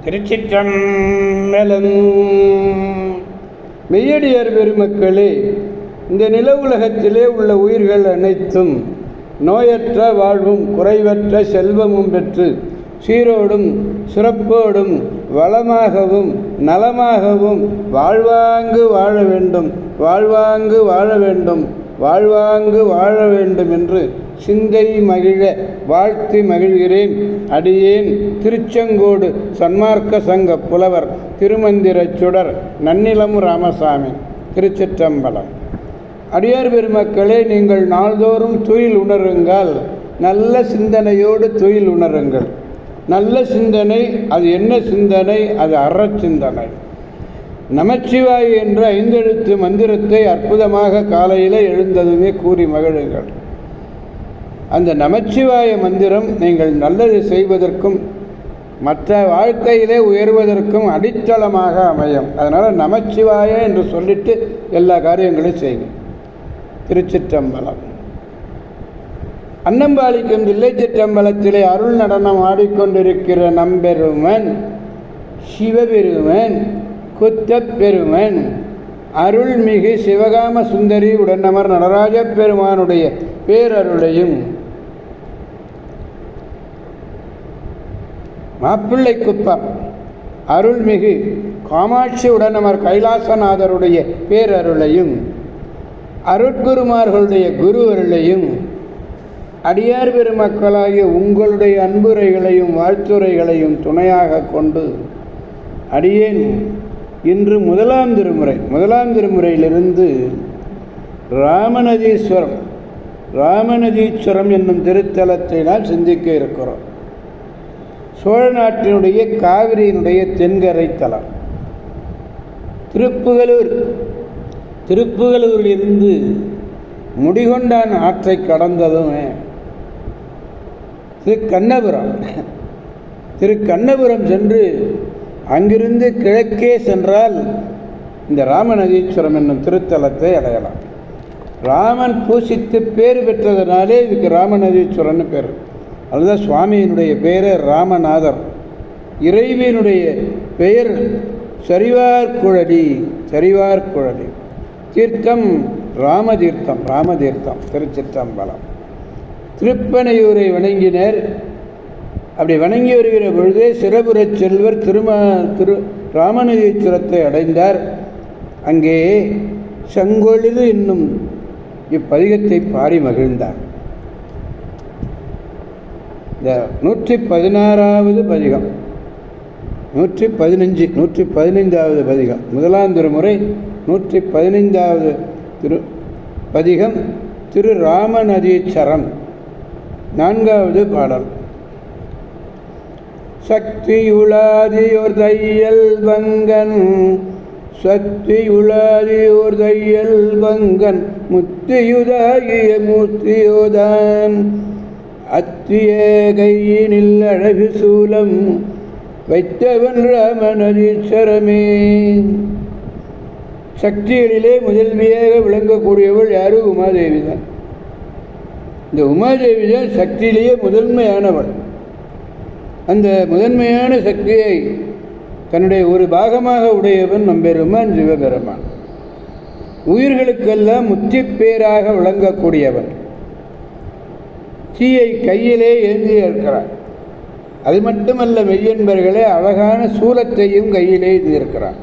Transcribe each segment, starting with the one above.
திருச்சிற்றம்பலம். மெய்யடியார் பெருமக்களே, இந்த நில உலகத்திலே உள்ள உயிர்கள் அனைத்தும் நோயற்ற வாழ்வும் குறைவற்ற செல்வமும் பெற்று சீரோடும் சிறப்போடும் வளமாகவும் நலமாகவும் வாழ்வாங்கு வாழ வேண்டும், வாழ்வாங்கு வாழ வேண்டும், வாழ்வாங்கு வாழ வேண்டும் என்று சிந்தை மகிழ வாழ்த்தி மகிழ்கிறேன். அடியேன் திருச்செங்கோடு சன்மார்க்க சங்க புலவர் திருமந்திரச் சுடர் நன்னிலம் ராமசாமி. திருச்சிற்றம்பலம். அடியார் பெருமக்களே, நீங்கள் நாள்தோறும் துயில் உணருங்கள். நல்ல சிந்தனையோடு துயில் உணருங்கள். நல்ல சிந்தனை அது என்ன சிந்தனை? அது அறச்சிந்தனை. நமச்சிவாய் என்ற 5 எழுத்து மந்திரத்தை அற்புதமாக காலையில் எழுந்ததுமே கூறி மகிழுங்கள். அந்த நமச்சிவாய மந்திரம் நீங்கள் நல்லது செய்வதற்கும் மற்ற வாழ்க்கையிலே உயர்வதற்கும் அடித்தளமாக அமையும். அதனால் நமச்சிவாய என்று சொல்லிட்டு எல்லா காரியங்களையும் செய்யுங்க. திருச்சிற்றம்பலம். அன்னம்பாளிக்கும் தில்லை சிற்றம்பலத்திலே அருள் நடனம் ஆடிக்கொண்டிருக்கிற நம்பெருமன் சிவபெருமன் குத்தப்பெருமன் அருள்மிகு சிவகாம சுந்தரி உடனமர் நடராஜ பெருமானுடைய பேரருளையும் மாப்பிள்ளை குப்பம் அருள்மிகு காமாட்சி உடனமர் கைலாசநாதருடைய பேரருளையும் அருட்குருமார்களுடைய குரு அருளையும் அடியார் பெருமக்களாகிய உங்களுடைய அன்புரைகளையும் வாழ்த்துரைகளையும் துணையாக கொண்டு அடியேன் இன்று முதலாம் திருமுறையிலிருந்து ராமநதீஸ்வரம் என்னும் திருத்தலத்தை நாம் சிந்திக்க இருக்கிறோம். சோழ நாட்டினுடைய காவிரியினுடைய தென்கரை தலம் திருப்புகலூரிலிருந்து முடிகொண்டான் ஆற்றை கடந்ததும் திருக்கண்ணபுரம் சென்று அங்கிருந்து கிழக்கே சென்றால் இந்த ராமநதீஸ்வரம் என்னும் திருத்தலத்தை அடையலாம். ராமன் பூசித்து பேர் பெற்றதுனாலே இதுக்கு ராமநதீஸ்வரன்னு பேர். அதுதான் சுவாமியினுடைய பெயர் ராமநாதர். இறைவியினுடைய பெயர் சரிவார்குழலி. தீர்த்தம் ராமதீர்த்தம். திருச்சிற்றம்பலம். திருப்பனையூரை வணங்கினர். அப்படி வணங்கி வருகிற பொழுதே சிறபுரச் செல்வர் ராமநதீஸ்வரத்தை அடைந்தார். அங்கே செங்கொழிது என்னும் இப்பதிகத்தை பாடி மகிழ்ந்தார். இந்த 116வது பதிகம், 115வது பதிகம், முதலாம் திருமுறை 115வது பதிகம் திரு ராமநதீஸ்வரம். 4வது பாடல். சக்தியுளாதியோர் தையல் வங்கன் முத்தியுதாகிய மூர்த்தியோதான் அத்திய கையினில் அழகு சூலம் வைத்தவன் ராமநதீஸ்வரமே. சக்திகளிலே முதன்மையாக விளங்கக்கூடியவள் யாரு? உமாதேவி தான். இந்த உமாதேவி தான் சக்தியிலேயே முதன்மையானவள். அந்த முதன்மையான சக்தியை தன்னுடைய ஒரு பாகமாக உடையவன் நம்பெருமான் சிவபெருமான். உயிர்களுக்கெல்லாம் முத்திப்பேராக விளங்கக்கூடியவன். தீயை கையிலே ஏந்தி இருக்கிறார். அது மட்டுமல்ல, மெய்யன்பர்களே, அழகான சூலத்தையும் கையிலே இருக்கிறான்.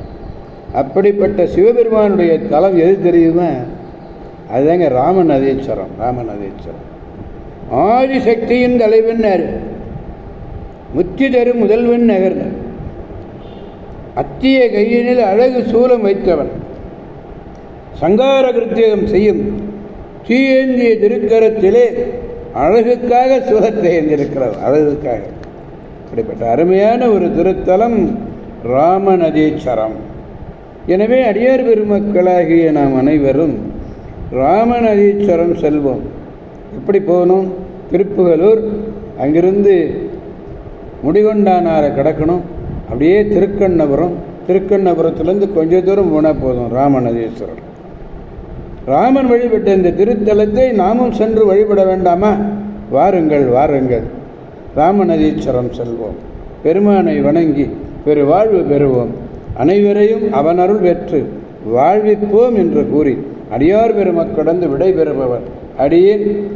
அப்படிப்பட்ட சிவபெருமானுடைய தலம் எது தெரியுமா? அதுதாங்க ராமநதீஸ்வரம். ஆதிசக்தியின் தலைவன் யாரு? முத்தி தரும் முதல்வன் நகர். அத்திய கையினில் அழகு சூலம் வைத்தவன். சங்கார கிருத்தியம் செய்யும் தீயேந்திய திருக்கரத்திலே அழகுக்காக சூலத்தை ஏந்திருக்கிறார். அழகுக்காக. அப்படிப்பட்ட அருமையான ஒரு திருத்தலம் ராமநதீஸ்வரம். எனவே அடியார் பெருமக்களாகிய நாம் அனைவரும் ராமநதீஸ்வரம் செல்வோம். எப்படி போகணும்? திருப்புகலூர், அங்கிருந்து முடிகொண்டானாரை கிடக்கணும். அப்படியே திருக்கண்ணபுரத்துலேருந்து கொஞ்சம் தூரம் போனால் போதும் ராமநதீஸ்வரம். ராமன் வழிபட்ட இந்த திருத்தலத்தை நாமும் சென்று வழிபட வேண்டாமா? வாருங்கள் ராமநதீஸ்வரம் செல்வோம். பெருமானை வணங்கி பெருவாழ்வு பெறுவோம். அனைவரையும் அவனருள் பெற்று வாழ்விப்போம் என்று கூறி அடியார் பெருமக்கடந்து விடைபெறுபவர் அடியேன்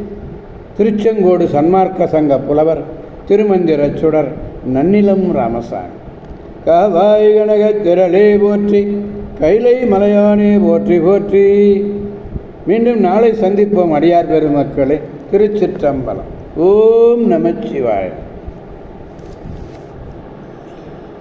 திருச்செங்கோடு சன்மார்க்க சங்க புலவர் திருமந்திரச் சுடர் நன்னிலம் ராமசாமி. காவாய் கனகத் திரளே போற்றி, கைலை மலையானே போற்றி போற்றி. மீண்டும் நாளை சந்திப்போம் அடியார் பெருமக்களே. திருச்சிற்றம்பலம். ஓம் நமச்சிவாய.